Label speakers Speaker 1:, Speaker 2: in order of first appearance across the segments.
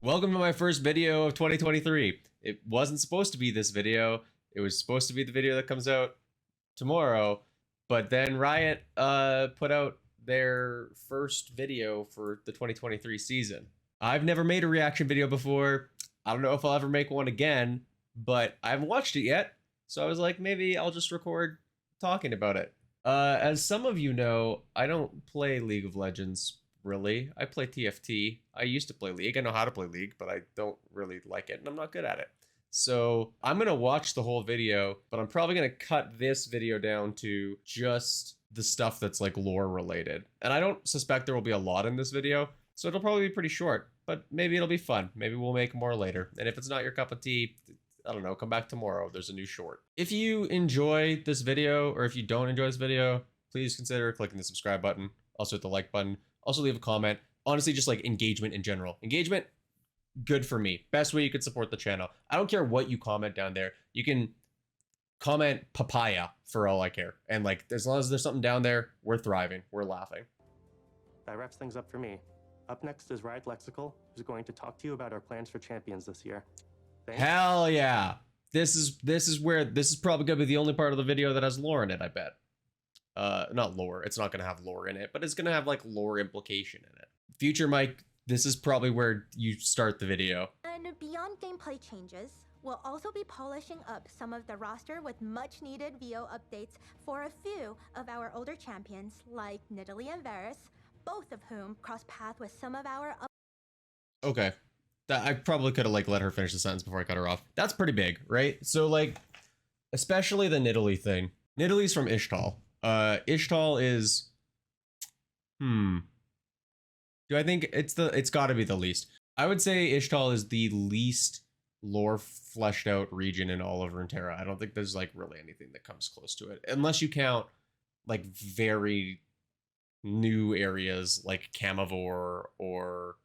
Speaker 1: Welcome to my first video of 2023. It wasn't supposed to be this video. It was supposed to be the video that comes out tomorrow, but then Riot put out their first video for the 2023 season. I've never made a reaction video before. I don't know if I'll ever make one again, but I haven't watched it yet, so I was like, maybe I'll just record talking about it. As some of you know, I don't play League of Legends, really. I play TFT. I used to play League. I know how to play League, but I don't really like it, and I'm not good at it. So I'm going to watch the whole video, but I'm probably going to cut this video down to just the stuff that's like lore related. And I don't suspect there will be a lot in this video, so it'll probably be pretty short, but maybe it'll be fun. Maybe we'll make more later. And if it's not your cup of tea, I don't know, come back tomorrow. There's a new short. If you enjoy this video, or if you don't enjoy this video, please consider clicking the subscribe button. Also hit the like button. Also leave a comment. Honestly, just like engagement in general. Engagement, good for me. Best way you could support the channel. I don't care what you comment down there. You can comment papaya for all I care. And like, as long as there's something down there, we're thriving. We're laughing.
Speaker 2: That wraps things up for me. Up next is Riot Lexical, who's going to talk to you about our plans for champions this year. Thanks.
Speaker 1: Hell yeah. This is probably gonna be the only part of the video that has lore in it, I bet. Not lore, it's not gonna have lore in it, but it's gonna have like lore implication in it. Future Mike, this is probably where you start the video.
Speaker 3: And beyond gameplay changes, we'll also be polishing up some of the roster with much needed VO updates for a few of our older champions like Nidalee and Varus, both of whom cross path with some of our
Speaker 1: Okay. I probably could have like let her finish the sentence before I cut her off. That's pretty big, right? So like, especially the Nidalee thing. Nidalee's from ixtal. Ixtal is, do I think it's got to be the least? I would say ixtal is the least lore fleshed out region in all of Runeterra. I don't think there's like really anything that comes close to it, unless you count like very new areas like Camivore or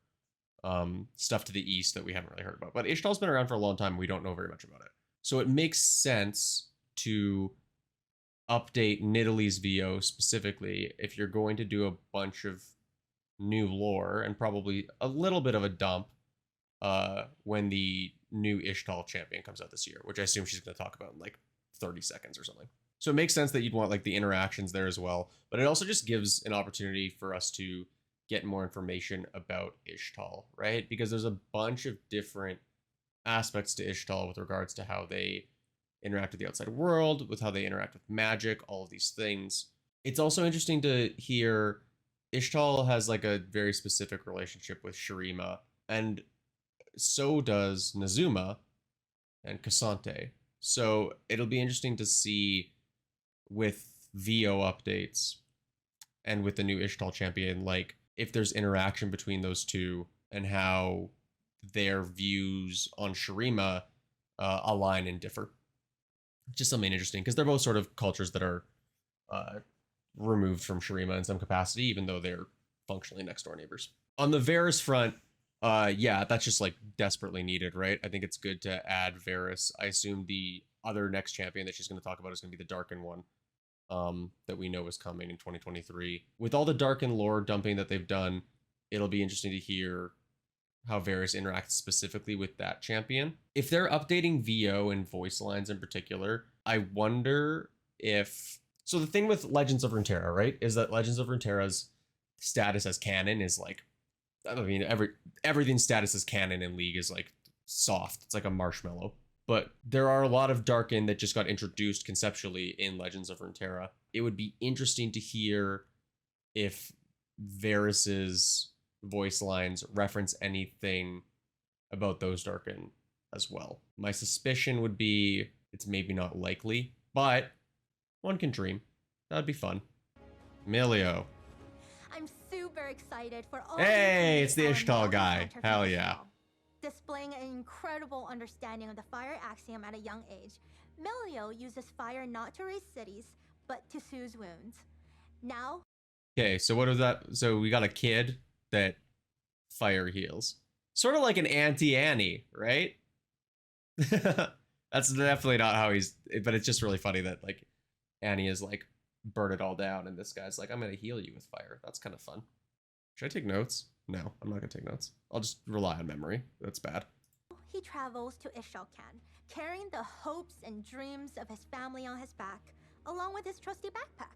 Speaker 1: stuff to the east that we haven't really heard about. But ixtal's been around for a long time. We don't know very much about it. So it makes sense to update Nidalee's VO specifically if you're going to do a bunch of new lore and probably a little bit of a dump when the new ixtal champion comes out this year, which I assume she's going to talk about in like 30 seconds or something. So it makes sense that you'd want like the interactions there as well, but it also just gives an opportunity for us to get more information about ixtal, right? Because there's a bunch of different aspects to ixtal with regards to how they interact with the outside world, with how they interact with magic, all of these things. It's also interesting to hear ixtal has like a very specific relationship with Shurima, and so does Nazuma and Cassante. So it'll be interesting to see with VO updates and with the new ixtal champion, like if there's interaction between those two and how their views on Shurima align and differ. Just something interesting, because they're both sort of cultures that are removed from Shurima in some capacity, even though they're functionally next door neighbors. On the Varus front, yeah, that's just like desperately needed, right? I think it's good to add Varus. I assume the other next champion that she's going to talk about is going to be the Darkin one. That we know is coming in 2023. With all the Darkin lore dumping that they've done, it'll be interesting to hear how Varus interacts specifically with that champion. If they're updating VO and voice lines in particular, I wonder if... So the thing with Legends of Runeterra, right, is that Legends of Runeterra's status as canon is like... I mean, everything's status as canon in League is like soft. It's like a marshmallow. But there are a lot of Darkin that just got introduced conceptually in Legends of Runeterra. It would be interesting to hear if Varus's voice lines reference anything about those Darkin as well. My suspicion would be it's maybe not likely, but one can dream. That'd be fun. Milio.
Speaker 3: I'm super excited for all.
Speaker 1: Hey, it's the ixtal guy. Hell yeah.
Speaker 3: Displaying an incredible understanding of the fire axiom at a young age, Milio uses fire not to raise cities, but to soothe wounds. Now...
Speaker 1: Okay, so what was that? So we got a kid that fire heals. Sort of like an anti-Annie, right? That's definitely not how he's... But it's just really funny that, like, Annie is, like, burn it all down, and this guy's like, I'm gonna heal you with fire. That's kind of fun. Should I take notes? No, I'm not gonna take notes. I'll just rely on memory. That's bad.
Speaker 3: He travels to ixtal, carrying the hopes and dreams of his family on his back, along with his trusty backpack.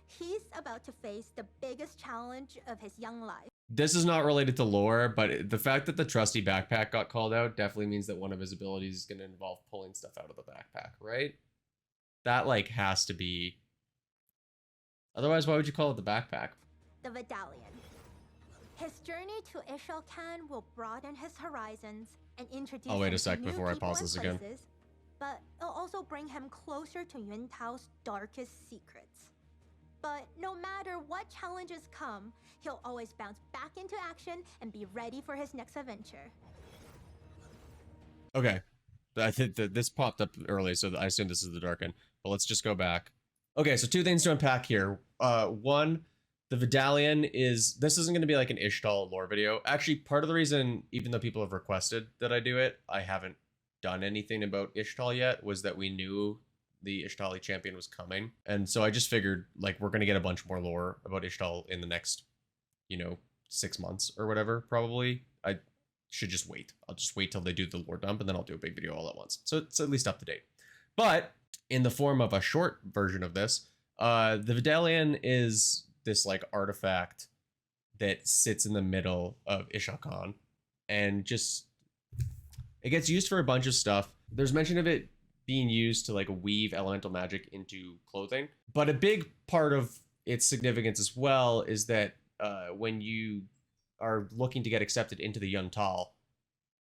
Speaker 3: He's about to face the biggest challenge of his young life.
Speaker 1: This is not related to lore, but the fact that the trusty backpack got called out definitely means that one of his abilities is going to involve pulling stuff out of the backpack, right? That, like, has to be... Otherwise, why would you call it the backpack?
Speaker 3: The Vidalian. His journey to ixtal will broaden his horizons and introduce
Speaker 1: I'll wait
Speaker 3: him
Speaker 1: a sec
Speaker 3: to new
Speaker 1: before I
Speaker 3: people
Speaker 1: pause
Speaker 3: and
Speaker 1: this again.
Speaker 3: places, but it'll also bring him closer to Yuntao's darkest secrets. But no matter what challenges come, he'll always bounce back into action and be ready for his next adventure.
Speaker 1: Okay. I think that this popped up early, so I assume this is the darkin. But let's just go back. Okay, so two things to unpack here. One, the Vidalian is... This isn't going to be like an ixtal lore video. Actually, part of the reason, even though people have requested that I do it, I haven't done anything about ixtal yet, was that we knew the ixtal champion was coming. And so I just figured, like, we're going to get a bunch more lore about ixtal in the next, 6 months or whatever, probably. I should just wait. I'll just wait till they do the lore dump, and then I'll do a big video all at once. So it's at least up to date. But in the form of a short version of this, the Vidalian is this, like, artifact that sits in the middle of ixtal, and just... It gets used for a bunch of stuff. There's mention of it being used to, like, weave elemental magic into clothing. But a big part of its significance as well is that when you are looking to get accepted into the Yuntal,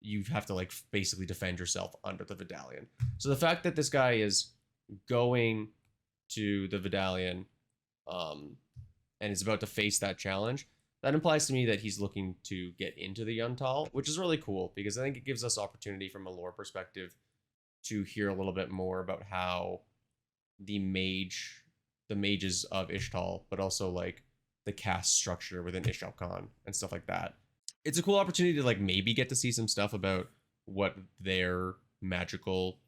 Speaker 1: you have to, like, basically defend yourself under the Vidalian. So the fact that this guy is going to the Vidalian and is about to face that challenge, that implies to me that he's looking to get into the Yuntal, which is really cool because I think it gives us opportunity from a lore perspective to hear a little bit more about how the mages of ixtal, but also, like, the caste structure within ixtal and stuff like that. It's a cool opportunity to, like, maybe get to see some stuff about what their magical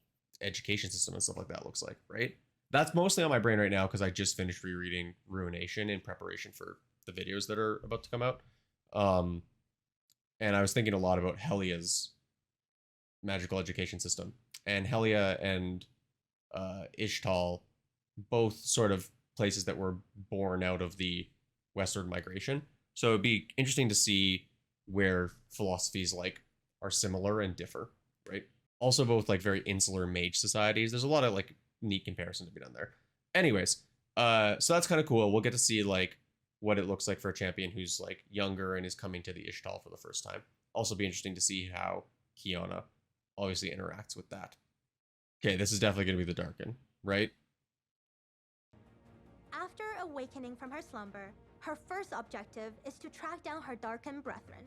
Speaker 1: education system and stuff like that looks like, right? That's mostly on my brain right now because I just finished rereading Ruination in preparation for the videos that are about to come out. And I was thinking a lot about Helia's magical education system. And Helia and ixtal, both sort of places that were born out of the westward migration. So it'd be interesting to see where philosophies, like, are similar and differ, right? Also both, like, very insular mage societies. There's a lot of, like, neat comparison to be done there. Anyways, so that's kind of cool. We'll get to see, like, what it looks like for a champion who's, like, younger and is coming to the ixtal for the first time. Also be interesting to see how Kiana obviously interacts with that. Okay, this is definitely going to be the darkin, right?
Speaker 3: After awakening from her slumber, her first objective is to track down her darkin brethren.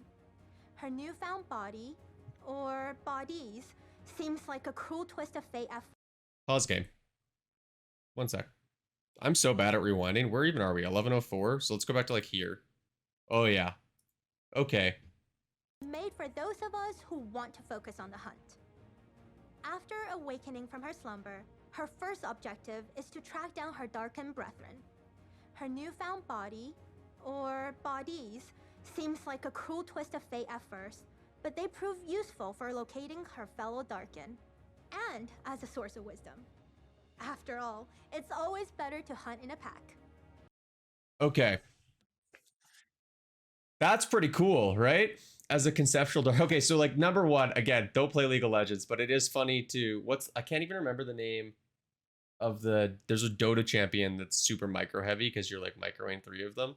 Speaker 3: Her newfound body, or bodies, seems like a cruel twist of fate at
Speaker 1: Pause game. One sec. I'm so bad at rewinding. Where even are we? 11:04? So let's go back to, like, here. Oh, yeah. Okay.
Speaker 3: made for those of us who want to focus on the hunt. After awakening from her slumber, her first objective is to track down her darkin brethren. Her newfound body, or bodies, seems like a cruel twist of fate at first, but they prove useful for locating her fellow darkin, and as a source of wisdom. After all, it's always better to hunt in a pack.
Speaker 1: Okay. That's pretty cool, right? As a conceptual dark. Okay, so, like, number one, again, don't play League of Legends, but it is funny to I can't even remember the name of there's a Dota champion that's super micro heavy because you're, like, microing 3 of them.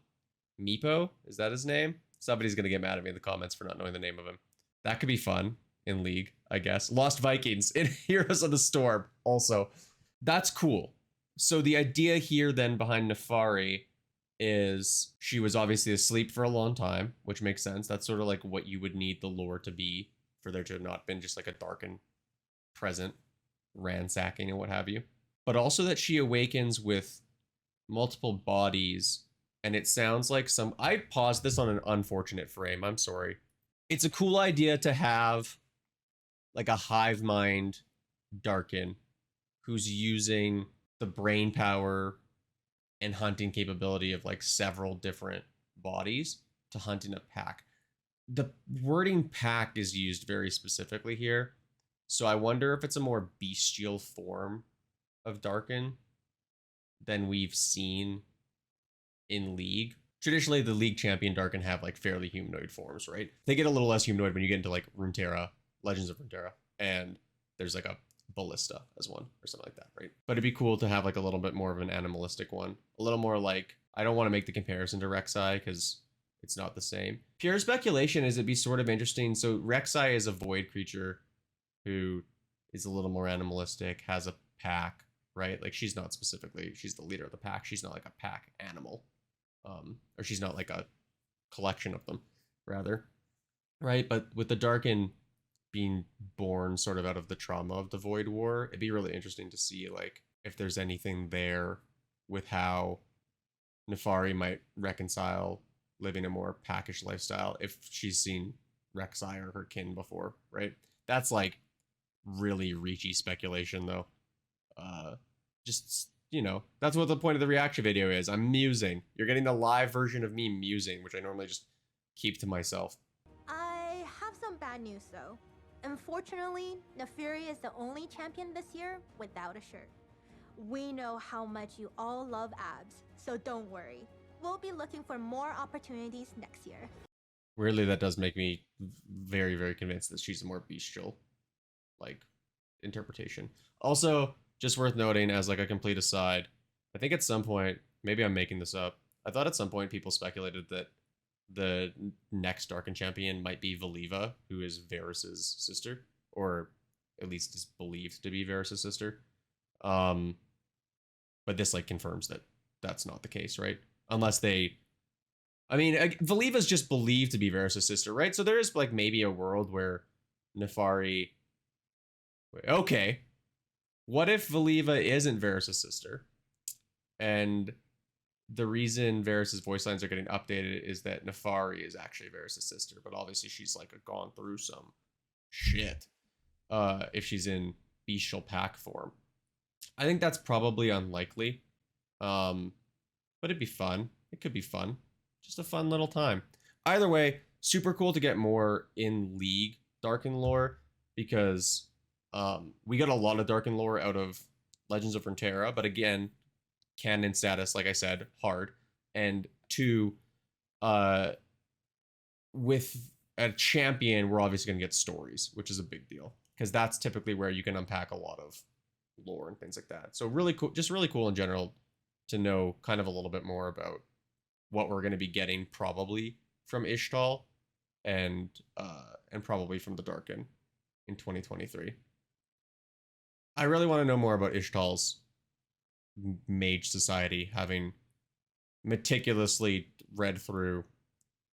Speaker 1: Meepo, is that his name? Somebody's gonna get mad at me in the comments for not knowing the name of him. That could be fun in League, I guess. Lost Vikings in Heroes of the Storm also. That's cool. So the idea here then behind Naafiri is she was obviously asleep for a long time, which makes sense. That's sort of like what you would need the lore to be for there to have not been just like a darkened present ransacking and what have you. But also that she awakens with multiple bodies, and it sounds like I paused this on an unfortunate frame, I'm sorry. It's a cool idea to have like a hive mind darkin who's using the brain power and hunting capability of like several different bodies to hunt in a pack. the wording pack is used very specifically here. So I wonder if it's a more bestial form of Darkin than we've seen in League. Traditionally, the League champion Darkin have like fairly humanoid forms, right? They get a little less humanoid when you get into like Runeterra, Legends of Runeterra, and there's like a Ballista as one or something like that, right? But it'd be cool to have like a little bit more of an animalistic one, a little more like, I don't want to make the comparison to Rek'Sai because it's not the same. Pure speculation is it'd be sort of interesting. So Rek'Sai is a void creature who is a little more animalistic, has a pack, right? Like she's not specifically, she's the leader of the pack. She's not like a pack animal. Or she's not like a collection of them, rather. Right? But with the Darkin being born sort of out of the trauma of the Void War, it'd be really interesting to see like if there's anything there with how Naafiri might reconcile living a more packish lifestyle if she's seen Rek'Sai or her kin before, right? That's like really reachy speculation though. Just, you know, that's what the point of the reaction video is. I'm musing. You're getting the live version of me musing, which I normally just keep to myself.
Speaker 3: I have some bad news though. Unfortunately, Naafiri is the only champion this year without a shirt. We know how much you all love abs, so don't worry. We'll be looking for more opportunities next year.
Speaker 1: Weirdly, that does make me very, very convinced that she's a more bestial, like, interpretation. Also, just worth noting as like a complete aside, I think at some point, maybe I'm making this up, I thought at some point people speculated that the next Darkin champion might be Valiva, who is Varus's sister, or at least is believed to be Varus's sister. But this like confirms that that's not the case, right? Unless they, I mean, Valiva's just believed to be Varus' sister, right? So there is like maybe a world where Naafiri, okay, what if Valiva isn't Varus' sister? And the reason Varus' voice lines are getting updated is that Naafiri is actually Varus' sister, but obviously she's like gone through some shit if she's in bestial pack form. I think that's probably unlikely, but it'd be fun. It could be fun. Just a fun little time. Either way, super cool to get more in League Darkin lore because we got a lot of Darkin lore out of Legends of Runeterra, but again, canon status, like I said, hard. And two, with a champion, we're obviously going to get stories, which is a big deal because that's typically where you can unpack a lot of lore and things like that. So really cool, just really cool in general to know kind of a little bit more about what we're going to be getting probably from ixtal and probably from the Darkin in 2023. I really want to know more about ixtal's mage society, having meticulously read through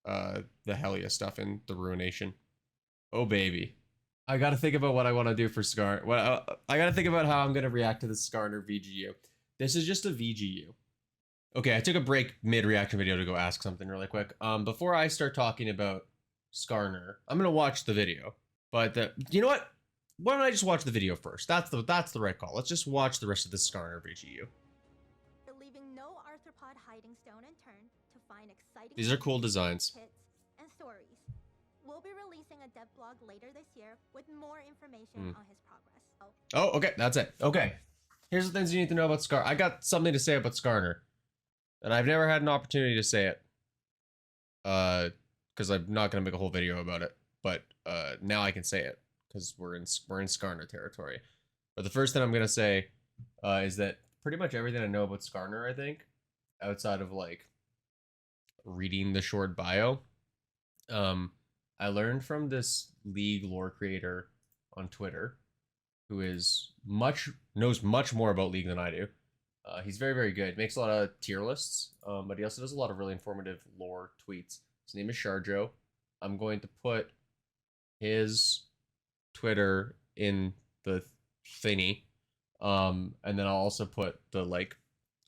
Speaker 1: the Helia stuff in the Ruination. Oh baby, I gotta think about what I want to do for Skarner. Well, I gotta think about how I'm gonna react to the Skarner VGU. This is just a VGU. Okay, I took a break mid-reaction video to go ask something really quick. Before I start talking about Skarner, I'm gonna watch the video. But you know what? Why don't I just watch the video first? That's the right call. Let's just watch the rest of the Skarner VGU.
Speaker 3: Leaving no arthropod hiding stone unturned to find exciting.
Speaker 1: These are cool designs.
Speaker 3: Hits and stories. We'll be releasing a dev blog later this year with more information on his progress.
Speaker 1: Oh, okay, that's it. Okay, here's the things you need to know about Skarner. I got something to say about Skarner, and I've never had an opportunity to say it. Because I'm not gonna make a whole video about it, but now I can say it because we're in Skarner territory. But the first thing I'm gonna say is that pretty much everything I know about Skarner, I think, outside of like reading the short bio, I learned from this League lore creator on Twitter, who knows much more about League than I do. He's very, very good. Makes a lot of tier lists, but he also does a lot of really informative lore tweets. His name is Sharjo. I'm going to put his Twitter in the thingy, and then I'll also put the like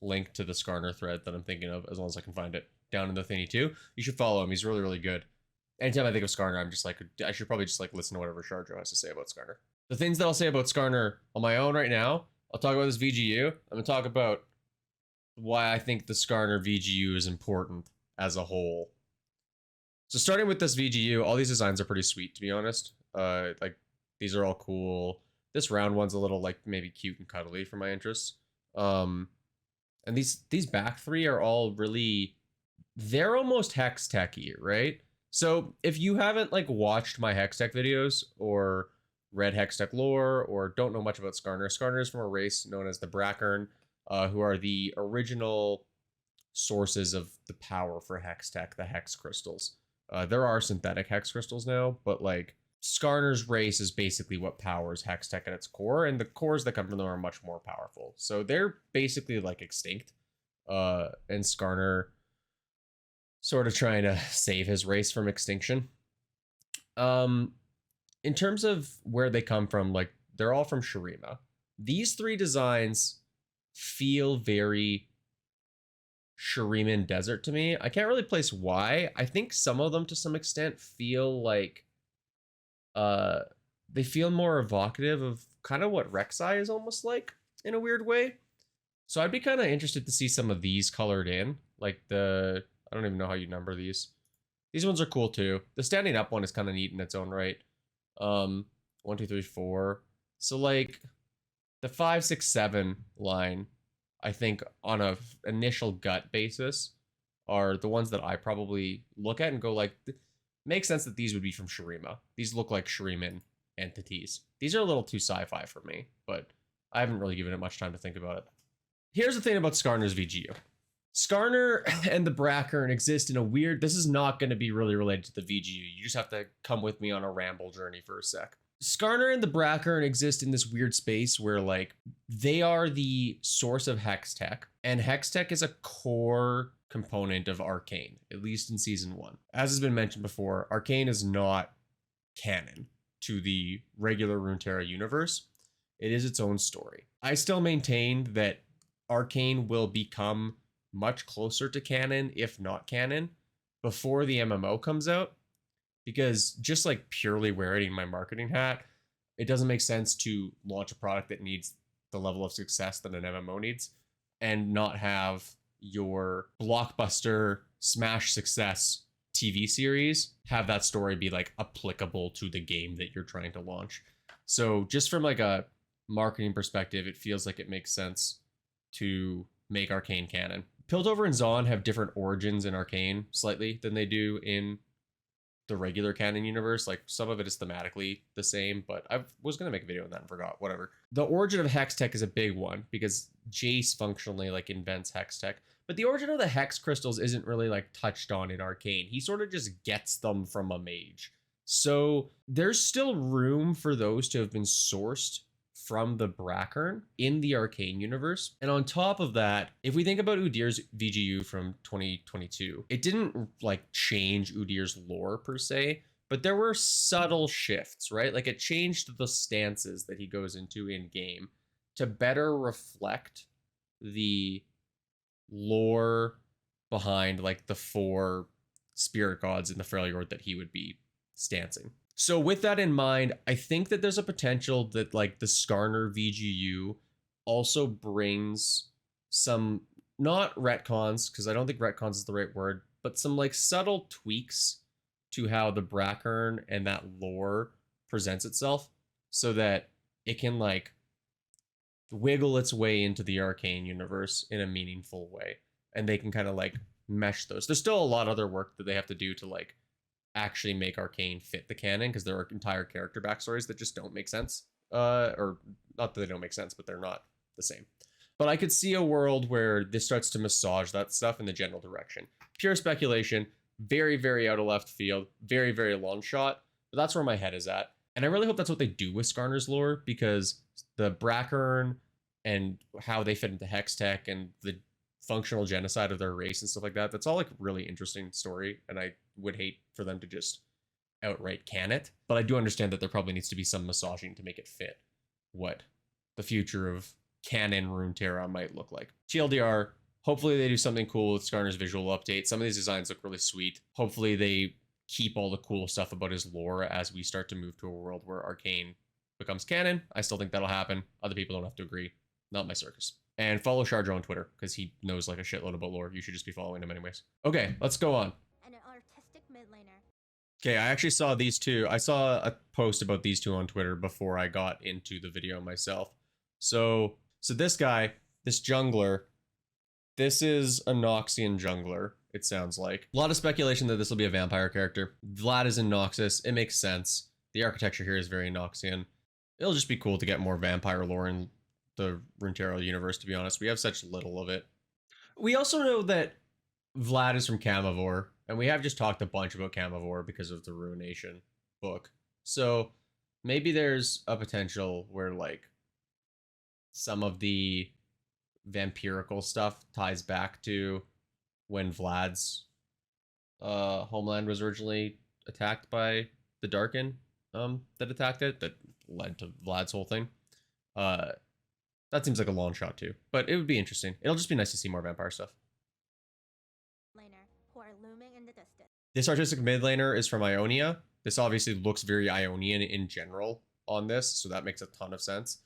Speaker 1: link to the Skarner thread that I'm thinking of, as long as I can find it, down in the thingy too. You should follow him. He's really, really good. Anytime I think of Skarner, I'm just like, I should probably just like listen to whatever Sharjo has to say about Skarner. The things that I'll say about Skarner on my own right now, I'll talk about this VGU. I'm going to talk about why I think the Skarner VGU is important as a whole. So starting with this VGU, all these designs are pretty sweet, to be honest. Like, these are all cool. This round one's a little, like, maybe cute and cuddly for my interests. And these back three are all really... They're almost Hex Tech-y, right? So if you haven't, like, watched my Hex Tech videos or read Hex Tech lore or don't know much about Skarner, Skarner is from a race known as the Brackern, who are the original sources of the power for Hex Tech, the Hex Crystals. There are synthetic Hex Crystals now, but, like, Skarner's race is basically what powers Hex Tech at its core, and the cores that come from them are much more powerful. So they're basically, like, extinct. And Skarner sort of trying to save his race from extinction. In terms of where they come from, like, they're all from Shurima. These three designs feel very Shuriman Desert to me. I can't really place why. I think some of them, to some extent, feel like they feel more evocative of kind of what Rek'Sai is almost like, in a weird way. So I'd be kind of interested to see some of these colored in. Like the... I don't even know how you number these. These ones are cool too. The standing up one is kind of neat in its own right. 1, 2, 3, 4. So like the 5, 6, 7 line, I think on a initial gut basis are the ones that I probably look at and go like, makes sense that these would be from Shurima. These look like Shuriman entities. These are a little too sci-fi for me, but I haven't really given it much time to think about it. Here's the thing about Skarner's VGU. Skarner and the Brackern exist in a weird... This is not going to be really related to the VGU. You just have to come with me on a ramble journey for a sec. Skarner and the Brackern exist in this weird space where, like, they are the source of Hex Tech, and Hex Tech is a core component of Arcane, at least in Season 1. As has been mentioned before, Arcane is not canon to the regular Runeterra universe. It is its own story. I still maintain that Arcane will become much closer to canon, if not canon, before the MMO comes out, because just like purely wearing my marketing hat, it doesn't make sense to launch a product that needs the level of success that an MMO needs and not have your blockbuster smash success TV series have that story be like applicable to the game that you're trying to launch. So just from like a marketing perspective, it feels like it makes sense to make Arcane canon. Piltover and Zaun have different origins in Arcane slightly than they do in the regular canon universe. Like, some of it is thematically the same, but I was going to make a video on that and forgot. Whatever. The origin of Hex Tech is a big one because Jace functionally, like, invents Hex Tech. But the origin of the Hex Crystals isn't really, like, touched on in Arcane. He sort of just gets them from a mage. So there's still room for those to have been sourced from the Brackern in the Arcane universe. And on top of that, if we think about Udyr's VGU from 2022, it didn't like change Udyr's lore per se, but there were subtle shifts, right? Like it changed the stances that he goes into in game to better reflect the lore behind like the 4 spirit gods in the Freljord that he would be stancing. So with that in mind, I think that there's a potential that like the Skarner VGU also brings some, not retcons, because I don't think retcons is the right word, but some like subtle tweaks to how the Brackern and that lore presents itself so that it can like wiggle its way into the Arcane universe in a meaningful way. And they can kind of like mesh those. There's still a lot of other work that they have to do to like actually make Arcane fit the canon, because there are entire character backstories that just don't make sense. Or not that they don't make sense, but they're not the same. But I could see a world where this starts to massage that stuff in the general direction. Pure speculation, very, very out of left field, very, very long shot, but that's where my head is at. And I really hope that's what they do with Skarner's lore, because the Brackern and how they fit into Hex Tech and the functional genocide of their race and stuff like that, that's all like really interesting story, and I would hate for them to just outright can it, but I do understand that there probably needs to be some massaging to make it fit what the future of canon Runeterra might look like. TLDR, hopefully they do something cool with Skarner's visual update. Some of these designs look really sweet. Hopefully they keep all the cool stuff about his lore as we start to move to a world where Arcane becomes canon. I still think that'll happen. Other people don't have to agree. Not my circus. And follow Shardro on Twitter, because he knows like a shitload about lore. You should just be following him anyways. Okay, let's go on.
Speaker 3: And an artistic mid laner.
Speaker 1: Okay, I actually saw these two. I saw a post about these two on Twitter before I got into the video myself. So this guy, this jungler, this is a Noxian jungler, it sounds like. A lot of speculation that this will be a vampire character. Vlad is in Noxus. It makes sense. The architecture here is very Noxian. It'll just be cool to get more vampire lore in the Runeterra universe, to be honest. We have such little of it. We also know that Vlad is from Camivore, and we have just talked a bunch about Camivore because of the Ruination book. So maybe there's a potential where, like, some of the vampirical stuff ties back to when Vlad's homeland was originally attacked by the Darkin that attacked it, that led to Vlad's whole thing. That seems like a long shot too, but it would be interesting. It'll just be nice to see more vampire stuff.
Speaker 3: Who are looming in the distance.
Speaker 1: This artistic mid laner is from Ionia. This obviously looks very Ionian in general on this, so that makes a ton of sense.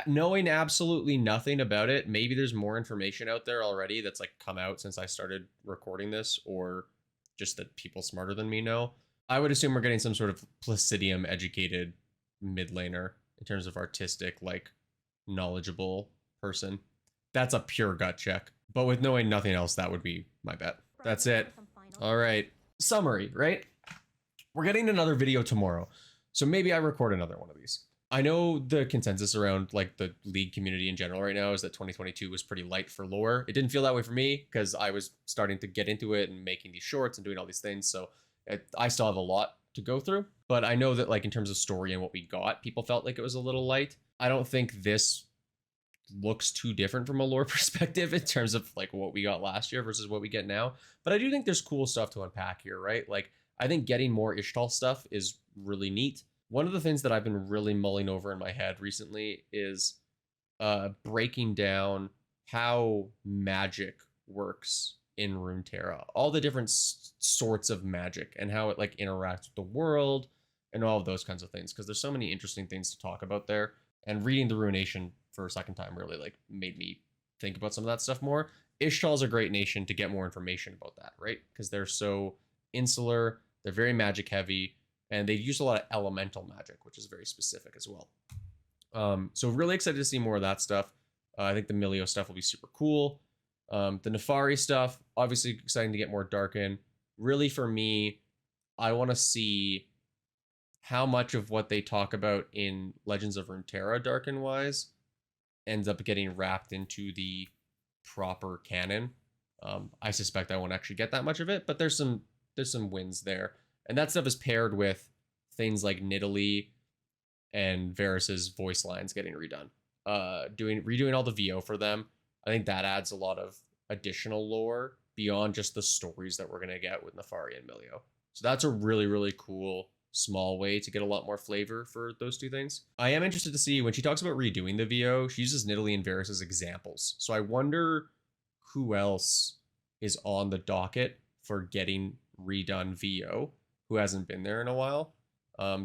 Speaker 1: Knowing absolutely nothing about it, maybe there's more information out there already that's like come out since I started recording this, or just that people smarter than me know. I would assume we're getting some sort of Placidium educated mid laner in terms of artistic, like, knowledgeable person. That's a pure gut check. But with knowing nothing else, that would be my bet. That's it. All right. Summary, right? We're getting another video tomorrow, so maybe I record another one of these. I know the consensus around, like, the League community in general right now is that 2022 was pretty light for lore. It didn't feel that way for me because I was starting to get into it and making these shorts and doing all these things, so I still have a lot to go through. But I know that, like, in terms of story and what we got, people felt like it was a little light. I don't think this looks too different from a lore perspective in terms of, like, what we got last year versus what we get now. But I do think there's cool stuff to unpack here, right? Like, I think getting more ixtal stuff is really neat. One of the things that I've been really mulling over in my head recently is breaking down how magic works in Runeterra. All the different sorts of magic and how it, like, interacts with the world and all of those kinds of things. Because there's so many interesting things to talk about there. And reading the Ruination for a second time really, like, made me think about some of that stuff more. Ixtal's a great nation to get more information about that, right? Because they're so insular, they're very magic heavy, and they use a lot of elemental magic, which is very specific as well. So really excited to see more of that stuff. I think the Milio stuff will be super cool. The Naafiri stuff, obviously exciting to get more darkin. Really, for me, I want to see how much of what they talk about in Legends of Runeterra darkin-wise ends up getting wrapped into the proper canon. I suspect I won't actually get that much of it, but there's some wins there. And that stuff is paired with things like Nidalee and Varus's voice lines getting redone. Redoing all the VO for them. I think that adds a lot of additional lore beyond just the stories that we're going to get with Naafiri and Milio. So that's a really, really cool small way to get a lot more flavor for those two things. I am interested to see when she talks about redoing the VO, she uses Nidalee and Varus as examples. So I wonder who else is on the docket for getting redone VO who hasn't been there in a while.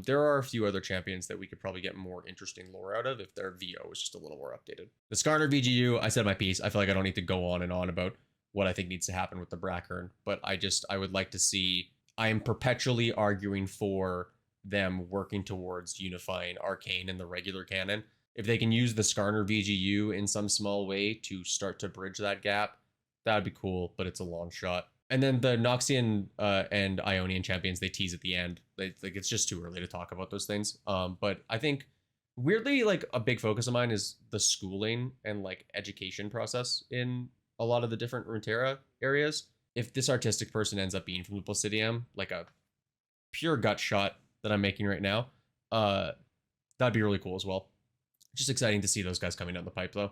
Speaker 1: There are a few other champions that we could probably get more interesting lore out of if their VO was just a little more updated. The Skarner VGU, I said my piece. I feel like I don't need to go on and on about what I think needs to happen with the Brackern, but I would like to see. I am perpetually arguing for them working towards unifying Arcane and the regular canon. If they can use the Skarner VGU in some small way to start to bridge that gap, that would be cool, but it's a long shot. And then the Noxian and Ionian champions, they tease at the end. Like, it's just too early to talk about those things. But I think, weirdly, like, a big focus of mine is the schooling and, like, education process in a lot of the different Runeterra areas. If this artistic person ends up being from the Placidium, like a pure gut shot that I'm making right now, that'd be really cool as well. Just exciting to see those guys coming down the pipe, though.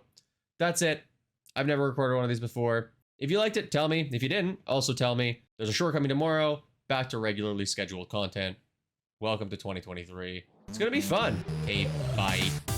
Speaker 1: That's it. I've never recorded one of these before. If you liked it, tell me. If you didn't, also tell me. There's a short coming tomorrow. Back to regularly scheduled content. Welcome to 2023. It's going to be fun. Hey, bye.